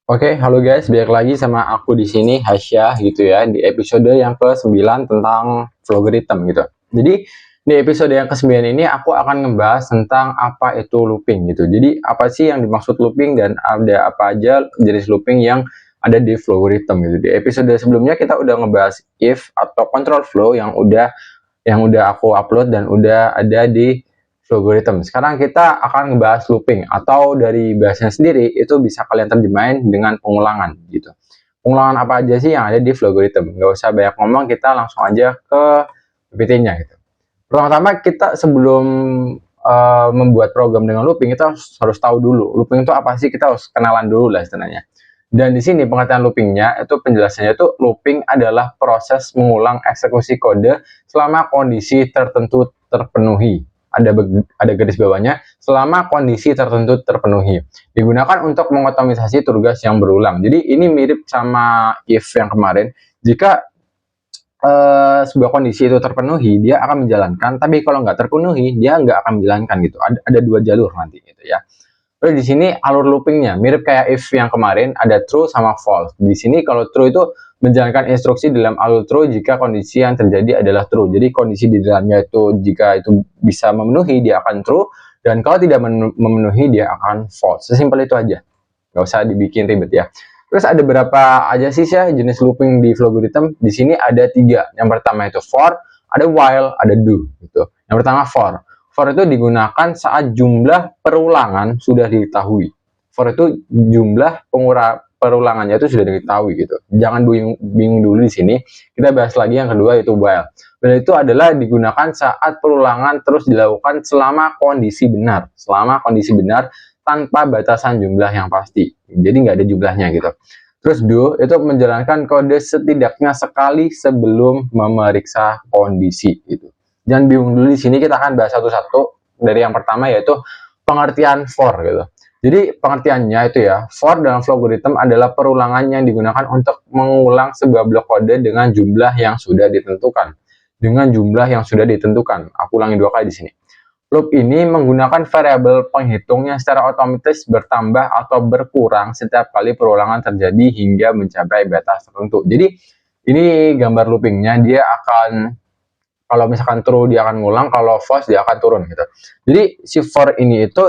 Oke, halo guys, balik lagi sama aku di sini Hasya gitu ya, di episode yang ke-9 tentang logarithm gitu. Jadi di episode yang ke-9 ini aku akan ngebahas tentang apa itu looping gitu. Jadi apa sih yang dimaksud looping dan ada apa aja jenis looping yang ada di logarithm gitu. Di episode sebelumnya kita udah ngebahas if atau control flow yang udah aku upload dan udah ada di logarithm. Sekarang kita akan ngebahas looping atau dari bahasanya sendiri itu bisa kalian terjemahin dengan pengulangan gitu. Pengulangan apa aja sih yang ada di logarithm? Nggak usah banyak ngomong, kita langsung aja ke PPT-nya gitu. Pertama-tama kita sebelum membuat program dengan looping kita harus tahu dulu looping itu apa sih, kita harus kenalan dulu lah istilahnya. Dan di sini pengertian loopingnya itu penjelasannya itu looping adalah proses mengulang eksekusi kode selama kondisi tertentu terpenuhi. Ada garis bawahnya selama kondisi tertentu terpenuhi. Digunakan untuk mengotomisasi tugas yang berulang. Jadi ini mirip sama if yang kemarin. Jika sebuah kondisi itu terpenuhi, dia akan menjalankan. Tapi kalau nggak terpenuhi, dia nggak akan menjalankan gitu. Ada dua jalur nanti gitu ya. Terus di sini alur loopingnya mirip kayak if yang kemarin, ada true sama false. Di sini kalau true itu menjalankan instruksi dalam alur true jika kondisi yang terjadi adalah true. Jadi kondisi di dalamnya itu jika itu bisa memenuhi dia akan true, dan kalau tidak memenuhi dia akan false. Sesimpel itu aja. Nggak usah dibikin ribet ya. Terus ada berapa aja sih ya jenis looping di logarithm? Di sini ada 3. Yang pertama itu for, ada while, ada do gitu. Yang pertama for. For itu digunakan saat jumlah perulangan sudah diketahui. For itu jumlah perulangannya itu sudah diketahui gitu. Jangan bingung dulu di sini. Kita bahas lagi yang kedua itu while. Dan itu adalah digunakan saat perulangan terus dilakukan selama kondisi benar. Selama kondisi benar tanpa batasan jumlah yang pasti. Jadi nggak ada jumlahnya gitu. Terus do itu menjalankan kode setidaknya sekali sebelum memeriksa kondisi gitu. Jangan bingung dulu di sini, kita akan bahas satu-satu. Dari yang pertama yaitu pengertian for gitu. Jadi pengertiannya itu ya, for dalam logarithm adalah perulangan yang digunakan untuk mengulang sebuah blok kode dengan jumlah yang sudah ditentukan. Dengan jumlah yang sudah ditentukan. Aku ulangi 2 kali di sini. Loop ini menggunakan variabel penghitung yang secara otomatis bertambah atau berkurang setiap kali perulangan terjadi hingga mencapai batas tertentu. Jadi ini gambar loopingnya, dia akan kalau misalkan true dia akan ngulang, kalau false dia akan turun gitu. Jadi si for ini itu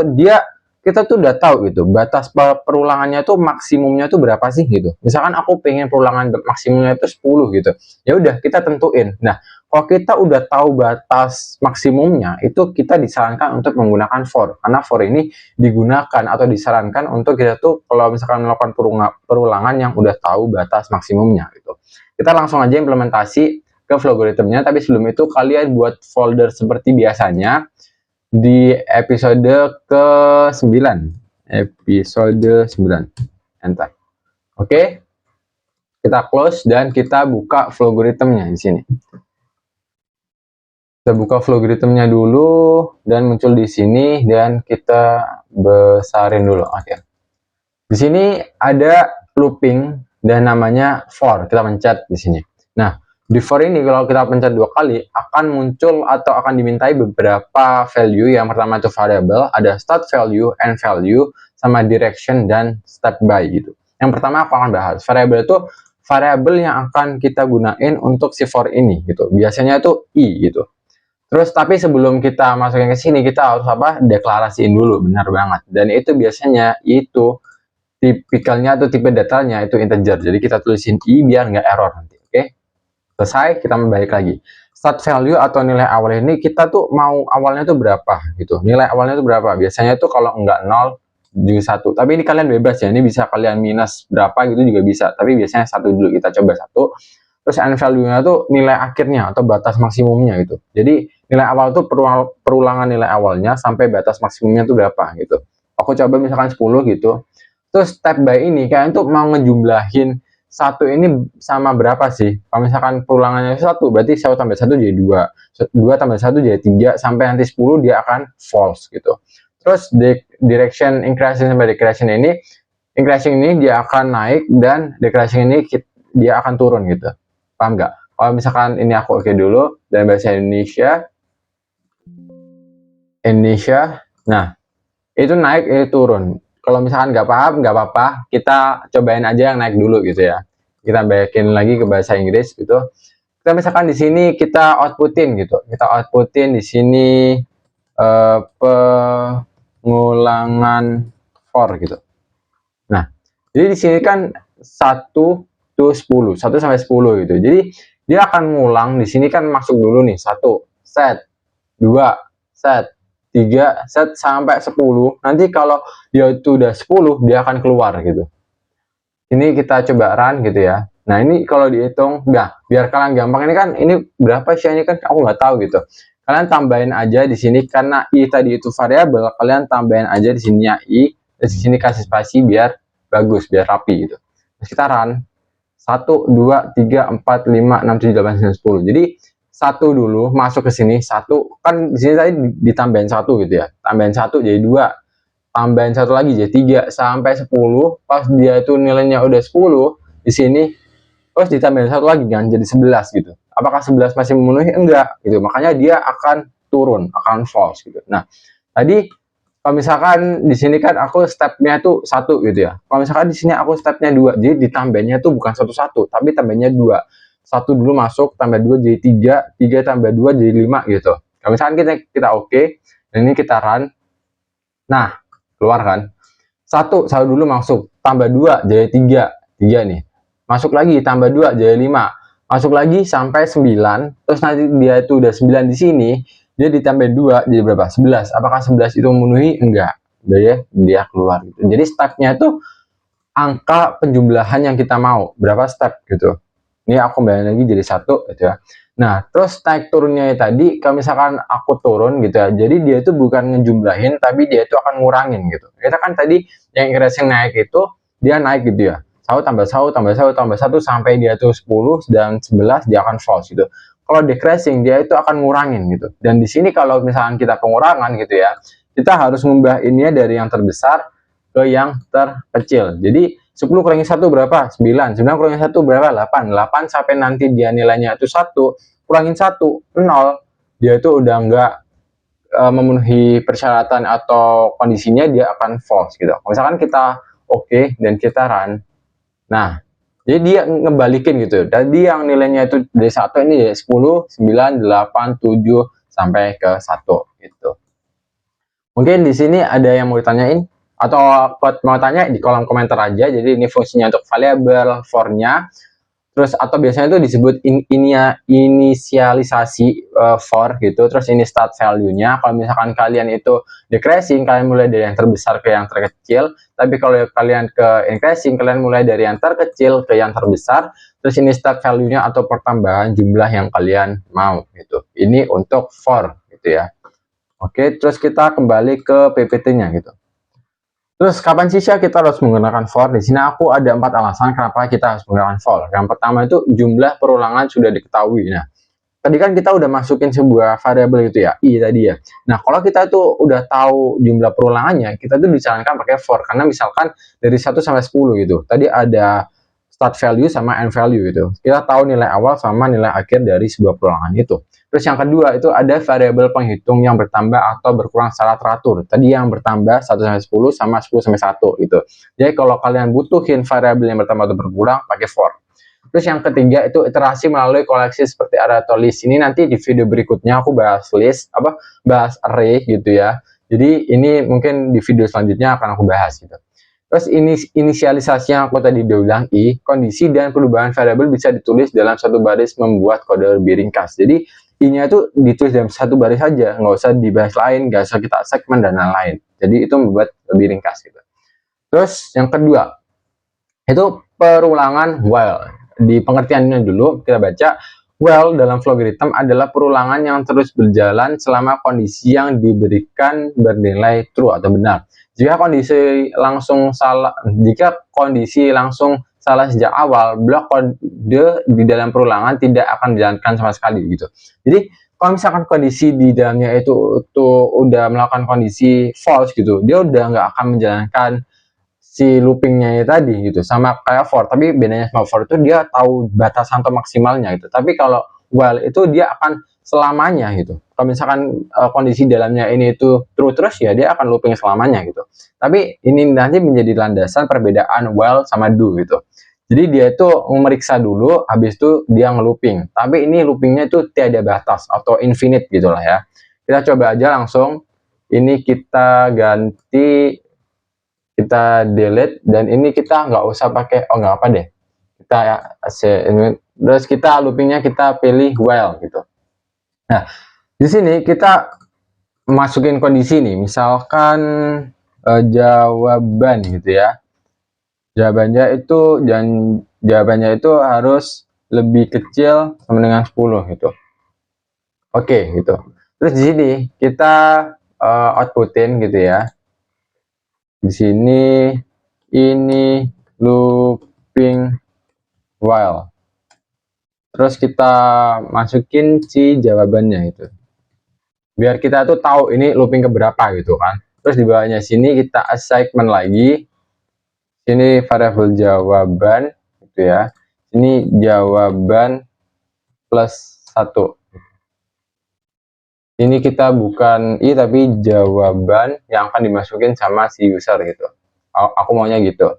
kita tuh udah tahu gitu batas perulangannya tuh maksimumnya tuh berapa sih gitu. Misalkan aku pengen perulangan maksimumnya itu 10 gitu. Ya udah kita tentuin. Nah, kalau kita udah tahu batas maksimumnya, itu kita disarankan untuk menggunakan for. Karena for ini digunakan atau disarankan untuk kita tuh kalau misalkan melakukan perulangan yang udah tahu batas maksimumnya gitu. Kita langsung aja implementasi ke logaritmnya, tapi sebelum itu kalian buat folder seperti biasanya di episode ke-9. Episode 9. Enter. Oke. Kita close dan kita buka logaritmnya di sini. Kita buka logaritmnya dulu dan muncul di sini dan kita besarin dulu. Oke. Di sini ada looping dan namanya for. Kita pencet di sini. Nah, di for ini kalau kita pencet 2 kali akan muncul atau akan dimintai beberapa value. Yang pertama itu variable, ada start value, end value, sama direction dan step by gitu. Yang pertama aku akan bahas variable itu variable yang akan kita gunain untuk si for ini gitu. Biasanya itu i gitu. Terus tapi sebelum kita masukin ke sini kita harus deklarasiin dulu, benar banget. Dan itu biasanya itu tipikalnya atau tipe datanya itu integer. Jadi kita tulisin i biar nggak error nanti. Oke. Selesai, kita balik lagi. Start value atau nilai awal ini kita tuh mau awalnya tuh berapa gitu. Nilai awalnya tuh berapa? Biasanya tuh kalau enggak 0 juga 1. Tapi ini kalian bebas ya. Ini bisa kalian minus berapa gitu juga bisa. Tapi biasanya 1 dulu. Kita coba 1. Terus end value-nya tuh nilai akhirnya atau batas maksimumnya gitu. Jadi nilai awal tuh perulangan nilai awalnya sampai batas maksimumnya tuh berapa gitu. Aku coba misalkan 10 gitu. Terus step by ini kalian tuh mau ngejumlahin 1 ini sama berapa sih? Kalau misalkan perulangannya 1, berarti 1 tambah 1 jadi 2. 2 tambah 1 jadi 3, sampai nanti 10 dia akan false gitu. Terus direction increasing sampai decreasing ini, increasing ini dia akan naik dan decreasing ini dia akan turun gitu. Paham nggak? Kalau misalkan ini aku oke dulu, dan bahasa Indonesia, nah, itu naik, itu turun. Kalau misalkan nggak paham, nggak apa-apa, kita cobain aja yang naik dulu gitu ya. Kita balikin lagi ke bahasa Inggris gitu. Kita misalkan di sini kita outputin gitu. Kita outputin di sini pengulangan for gitu. Nah, jadi di sini kan 1 to 10, 1 sampai 10 gitu. Jadi dia akan ngulang di sini kan masuk dulu nih 1 set, 2 set, 3 set sampai 10. Nanti kalau dia itu udah 10, dia akan keluar gitu. Ini kita coba run gitu ya. Nah, ini kalau dihitung, nah biar kalian gampang, ini kan ini berapa sih, ini kan aku nggak tahu gitu. Kalian tambahin aja di sini karena i tadi itu variabel, kalian tambahin aja di sininya i, di sini kasih spasi biar bagus, biar rapi gitu. Terus kita run 1 2 3 4 5 6 7 8 9 10. Jadi 1 dulu masuk ke sini, 1 kan di sini tadi ditambahin 1 gitu ya. Tambahin 1 jadi 2. Tambahin 1 lagi jadi 3 sampai 10. Pas dia itu nilainya udah 10 di sini, terus ditambahin 1 lagi kan jadi 11 gitu. Apakah 11 masih memenuhi? Enggak gitu. Makanya dia akan turun, akan false gitu. Nah, tadi kalau misalkan di sini kan aku stepnya tuh 1 gitu ya. Kalau misalkan di sini aku stepnya 2, jadi ditambahnya tuh bukan 1-1, tapi tambahnya 2. 1 dulu masuk, tambah 2 jadi 3, 3 tambah 2 jadi 5 gitu. Kalau misalkan kita oke, dan ini kita run. Nah, keluar kan. 1 dulu masuk, tambah 2 jadi 3, 3 nih. Masuk lagi, tambah 2 jadi 5. Masuk lagi sampai 9, terus nanti dia itu udah 9 di sini, dia ditambah 2 jadi berapa? 11. Apakah 11 itu memenuhi? Enggak. Dia keluar gitu. Jadi stepnya itu angka penjumlahan yang kita mau, berapa step gitu. Ini aku kembali lagi jadi 1 gitu ya. Nah, terus naik turunnya tadi, kalau misalkan aku turun gitu ya, jadi dia itu bukan ngejumlahin, tapi dia itu akan ngurangin gitu. Kita kan tadi yang increasing naik itu, dia naik gitu ya. 1 tambah 1 tambah 1 tambah 1 sampai dia itu 10 dan 11 dia akan false gitu. Kalau decreasing dia itu akan ngurangin gitu. Dan di sini kalau misalkan kita pengurangan gitu ya, kita harus mengubah ininya dari yang terbesar ke yang terkecil. Jadi 10 kurangi 1 berapa? 9. 9 kurangi 1 berapa? 8. 8 sampai nanti dia nilainya itu 1, kurangin 1, 0. Dia itu udah nggak memenuhi persyaratan atau kondisinya, dia akan false gitu. Misalkan kita oke dan kita run. Nah, jadi dia ngebalikin gitu. Tadi yang nilainya itu dari 1 ini ya 10, 9, 8, 7 sampai ke 1 gitu. Mungkin di sini ada yang mau ditanyain? Atau mau tanya di kolom komentar aja. Jadi ini fungsinya untuk variabel for-nya, terus atau biasanya itu disebut inisialisasi for gitu. Terus ini start value-nya. Kalau misalkan kalian itu decreasing, kalian mulai dari yang terbesar ke yang terkecil. Tapi kalau kalian ke increasing, kalian mulai dari yang terkecil ke yang terbesar. Terus ini start value-nya atau pertambahan jumlah yang kalian mau gitu. Ini untuk for gitu ya. Oke, terus kita kembali ke PPT-nya gitu. Terus kapan sih kita harus menggunakan for? Di sini aku ada 4 alasan kenapa kita harus menggunakan for. Yang pertama itu jumlah perulangan sudah diketahui. Nah, tadi kan kita udah masukin sebuah variabel gitu ya, i tadi ya. Nah, kalau kita tuh udah tahu jumlah perulangannya, kita tuh disarankan pakai for. Karena misalkan dari 1 sampai 10 gitu. Tadi ada start value sama end value gitu. Kita tahu nilai awal sama nilai akhir dari sebuah perulangan itu. Terus yang kedua itu ada variabel penghitung yang bertambah atau berkurang secara teratur. Tadi yang bertambah 1 sampai 10 sama 10 sampai 1 gitu. Jadi kalau kalian butuhin variabel yang bertambah atau berkurang, pakai for. Terus yang ketiga itu iterasi melalui koleksi seperti array atau list. Ini nanti di video berikutnya aku bahas list, bahas array gitu ya. Jadi ini mungkin di video selanjutnya akan aku bahas gitu. Terus inisialisasi yang aku tadi udah bilang i, kondisi dan perubahan variabel bisa ditulis dalam satu baris membuat kode lebih ringkas. Jadi i-nya itu ditulis dalam satu baris saja, nggak usah dibahas lain, nggak usah kita segmen dan lain-lain. Jadi itu membuat lebih ringkas gitu. Terus yang kedua itu perulangan while. Di pengertiannya dulu kita baca, while dalam logarithm adalah perulangan yang terus berjalan selama kondisi yang diberikan bernilai true atau benar. Jika kondisi langsung salah sejak awal, blok kode di dalam perulangan tidak akan dijalankan sama sekali gitu. Jadi kalau misalkan kondisi di dalamnya itu udah melakukan kondisi false gitu, dia udah nggak akan menjalankan si loopingnya tadi gitu, sama kayak for. Tapi bedanya sama for itu dia tahu batasan atau maksimalnya gitu. Tapi kalau while itu dia akan selamanya gitu. Kalau misalkan kondisi dalamnya ini itu true terus ya dia akan looping selamanya gitu. Tapi ini nanti menjadi landasan perbedaan while sama do gitu. Jadi dia itu memeriksa dulu, habis itu dia ngelooping. Tapi ini loopingnya itu tiada batas atau infinite gitulah ya. Kita coba aja langsung. Ini kita ganti, kita delete, dan ini kita nggak usah pakai, oh nggak apa deh. Kita terus kita loopingnya kita pilih while gitu. Nah, di sini kita masukin kondisi nih, misalkan jawaban gitu ya. Jawabannya itu harus lebih kecil sama dengan 10 gitu. Oke, gitu. Terus di sini kita outputin gitu ya. Di sini ini looping while. Terus kita masukin si jawabannya itu. Biar kita tuh tahu ini looping keberapa gitu kan. Terus di bawahnya sini kita assignment lagi. Ini variabel jawaban gitu ya. Ini jawaban plus 1. Ini kita bukan i tapi jawaban yang akan dimasukin sama si user gitu. Aku maunya gitu.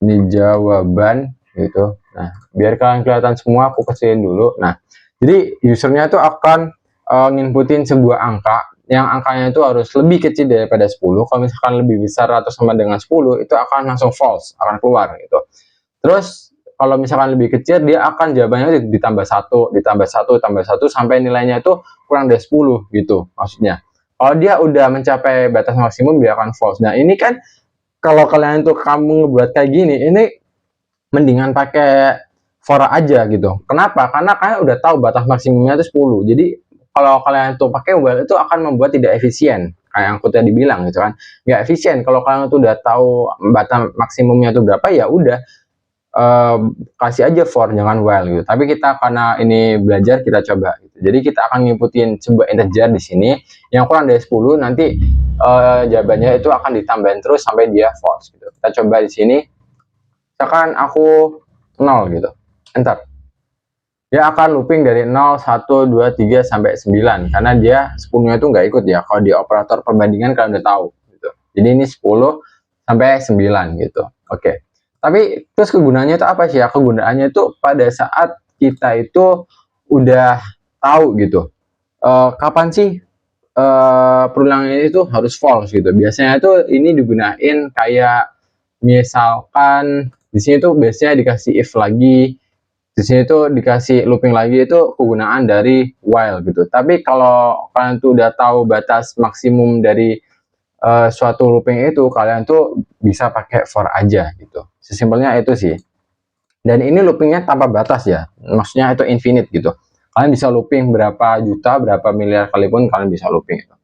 Ini jawaban gitu. Nah, biar kalian kelihatan semua, aku kecilin dulu. Nah, jadi usernya itu akan nginputin sebuah angka, yang angkanya itu harus lebih kecil daripada 10. Kalau misalkan lebih besar atau sama dengan 10, itu akan langsung false, akan keluar gitu. Terus kalau misalkan lebih kecil, dia akan jawabannya ditambah 1, ditambah 1, tambah 1, sampai nilainya itu kurang dari 10 gitu maksudnya. Kalau dia udah mencapai batas maksimum, dia akan false. Nah, ini kan kalau kalian tuh kamu ngebuat kayak gini, ini mendingan pakai for aja gitu. Kenapa? Karena kalian udah tahu batas maksimumnya itu 10. Jadi kalau kalian tuh pakai while itu akan membuat tidak efisien. Kayak yang aku tadi bilang gitu kan. Nggak efisien. Kalau kalian tuh udah tahu batas maksimumnya itu berapa, ya udah kasih aja for, jangan while gitu. Tapi kita karena ini belajar, kita coba gitu. Jadi kita akan ngikutin sebuah integer di sini yang kurang dari 10, nanti jawabannya itu akan ditambahin terus sampai dia false gitu. Kita coba di sini. Misalkan aku 0 gitu, enter. Dia akan looping dari 0, 1, 2, 3, sampai 9. Karena dia 10-nya itu nggak ikut ya. Kalau di operator perbandingan kalian udah tahu. Gitu. Jadi ini 10 sampai 9 gitu. Oke. Tapi terus kegunaannya itu apa sih ya? Kegunaannya itu pada saat kita itu udah tahu gitu. Kapan sih perulangan ini tuh harus false gitu. Biasanya itu ini digunain kayak misalkan di sini tuh biasanya dikasih if lagi, di sini tuh dikasih looping lagi, itu kegunaan dari while gitu. Tapi kalau kalian tuh udah tahu batas maksimum dari suatu looping itu, kalian tuh bisa pakai for aja gitu. Sesimpelnya itu sih. Dan ini loopingnya tanpa batas ya, maksudnya itu infinite gitu. Kalian bisa looping berapa juta, berapa miliar kali pun kalian bisa looping itu.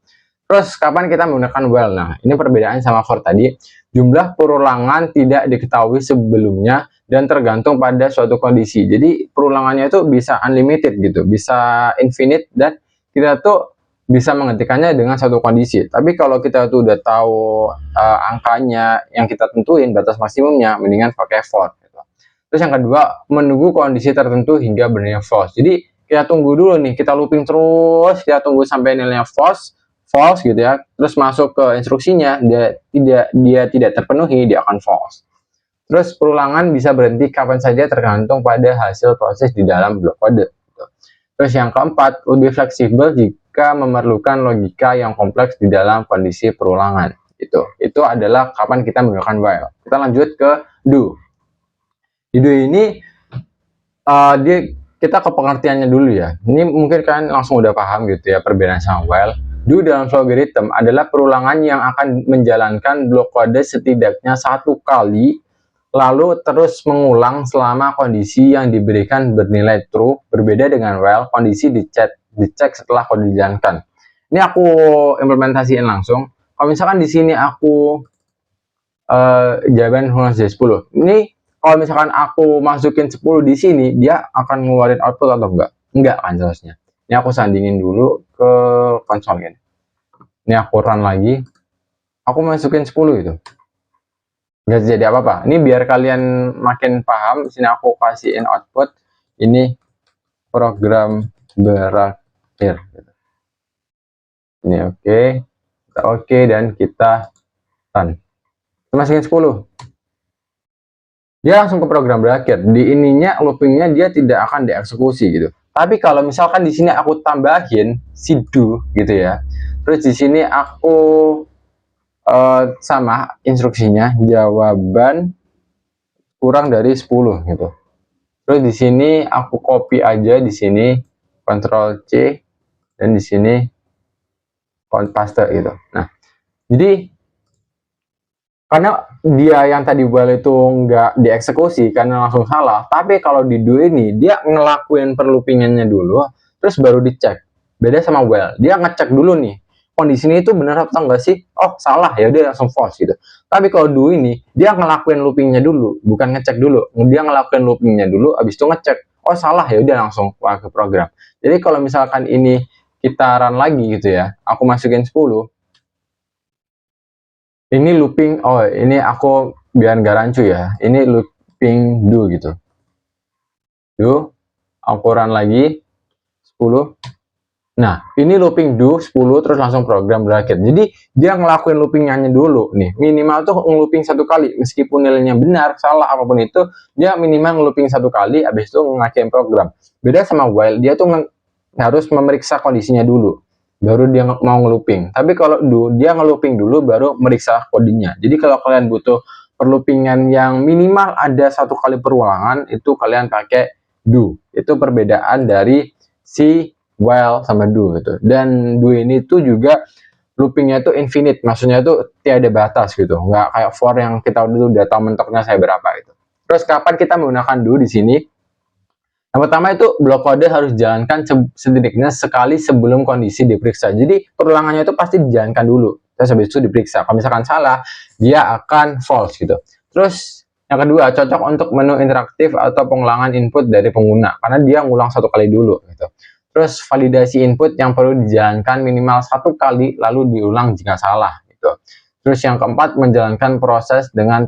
Terus kapan kita menggunakan while? Nah, ini perbedaan sama for tadi. Jumlah perulangan tidak diketahui sebelumnya dan tergantung pada suatu kondisi. Jadi perulangannya itu bisa unlimited gitu, bisa infinite, dan kita tuh bisa menghentikannya dengan satu kondisi. Tapi kalau kita tuh udah tahu angkanya yang kita tentuin, batas maksimumnya, mendingan pakai for. Gitu. Terus yang kedua, menunggu kondisi tertentu hingga bernilai false. Jadi kita tunggu dulu nih, kita looping terus, kita tunggu sampai nilainya false gitu ya, terus masuk ke instruksinya, dia tidak terpenuhi, dia akan false. Terus perulangan bisa berhenti kapan saja tergantung pada hasil proses di dalam blok kode. Terus yang keempat, lebih fleksibel jika memerlukan logika yang kompleks di dalam kondisi perulangan. Itu adalah kapan kita menggunakan while. Kita lanjut ke do. Di do ini kita ke pengertiannya dulu ya. Ini mungkin kalian langsung udah paham gitu ya perbedaan sama while. Do dalam logarithm adalah perulangan yang akan menjalankan blok kode setidaknya satu kali, lalu terus mengulang selama kondisi yang diberikan bernilai true. Berbeda dengan while, kondisi dicek setelah kode dijalankan. Ini aku implementasiin langsung. Kalau misalkan di sini aku jawaban kurang dari 10. Ini kalau misalkan aku masukin 10 di sini, dia akan ngeluarin output atau enggak? Enggak kan seharusnya. Ini aku sandingin dulu ke konsol ini. Ini aku run lagi. Aku masukin 10 itu. Nggak jadi apa-apa. Ini biar kalian makin paham. Di sini aku kasihin output. Ini program berakhir. Ini oke, dan kita run. Masukin 10. Dia langsung ke program berakhir. Di ininya loopingnya dia tidak akan dieksekusi gitu. Tapi kalau misalkan di sini aku tambahin si do gitu ya. Terus di sini aku sama instruksinya jawaban kurang dari 10 gitu. Terus di sini aku copy aja di sini Ctrl C dan di sini paste gitu. Nah, jadi karena dia yang tadi while itu nggak dieksekusi karena langsung salah, tapi kalau di do ini dia ngelakuin perloopingannya dulu terus baru dicek. Beda sama while, dia ngecek dulu nih kondisinya itu benar atau enggak sih. Oh salah, ya udah langsung false gitu. Tapi kalau do ini dia ngelakuin loopingnya dulu, bukan ngecek dulu. Dia ngelakuin loopingnya dulu, abis itu ngecek. Oh salah, ya udah langsung ke program. Jadi kalau misalkan ini kita run lagi gitu ya, aku masukin 10. Ini looping, oh ini aku biar nggak rancu ya, ini looping do gitu. Do, aku run lagi 10. Nah, ini looping do 10 terus langsung program berakhir. Jadi dia ngelakuin loopingnya dulu nih. Minimal tuh ngelooping 1 kali, meskipun nilainya benar, salah apapun itu, dia minimal ngelooping 1 kali, habis itu ngakiin program. Beda sama while, dia tuh harus memeriksa kondisinya dulu, baru dia mau ngelooping. Tapi kalau do, dia ngelooping dulu baru meriksa kodenya. Jadi kalau kalian butuh perloopingan yang minimal ada 1 kali perulangan, itu kalian pakai do. Itu perbedaan dari si while sama do gitu. Dan do ini tuh juga loopingnya itu infinite, maksudnya itu tiada batas gitu, nggak kayak for yang kita udah tahu mentoknya saya berapa gitu. Terus kapan kita menggunakan do di sini? Yang pertama itu blok kode harus dijalankan setidaknya sekali sebelum kondisi diperiksa. Jadi perulangannya itu pasti dijalankan dulu, terus habis itu diperiksa. Kalau misalkan salah, dia akan false gitu. Terus yang kedua, cocok untuk menu interaktif atau pengulangan input dari pengguna, karena dia ngulang 1 kali dulu gitu. Terus validasi input yang perlu dijalankan minimal 1 kali, lalu diulang jika salah gitu. Terus yang keempat, menjalankan proses dengan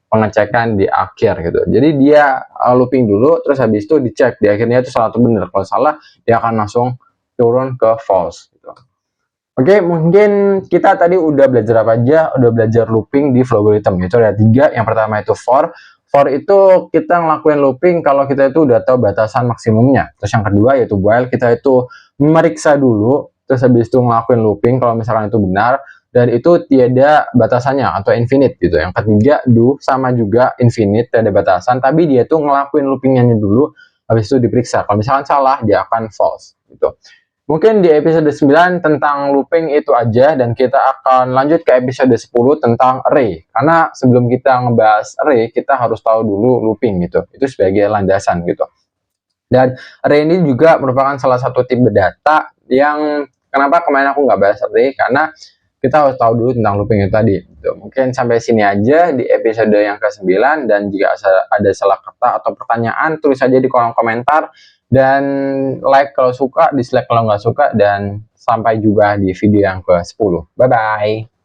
pengecekan di akhir gitu. Jadi dia looping dulu, terus habis itu dicek di akhirnya itu salah atau benar. Kalau salah, dia akan langsung turun ke false gitu. Oke, mungkin kita tadi udah belajar apa aja? Udah belajar looping di Flowgorithm. Itu ada 3. Yang pertama itu for. For itu kita ngelakuin looping kalau kita itu udah tahu batasan maksimumnya. Terus yang kedua yaitu while, kita itu memeriksa dulu, terus habis itu ngelakuin looping kalau misalkan itu benar, dan itu tiada batasannya atau infinite gitu. Yang ketiga do, sama juga infinite, tiada batasan, tapi dia tuh ngelakuin loopingnya dulu, habis itu diperiksa. Kalau misalkan salah, dia akan false gitu. Mungkin di episode 9 tentang looping itu aja, dan kita akan lanjut ke episode 10 tentang array. Karena sebelum kita ngebahas array, kita harus tahu dulu looping gitu. Itu sebagai landasan gitu. Dan array ini juga merupakan salah satu tipe data yang kenapa kemarin aku nggak bahas array, karena kita harus tahu dulu tentang looping itu tadi. Gitu. Mungkin sampai sini aja di episode yang ke-9, dan jika ada salah kata atau pertanyaan, tulis saja di kolom komentar. Dan like kalau suka, dislike kalau nggak suka, dan sampai jumpa di video yang ke-10. Bye-bye.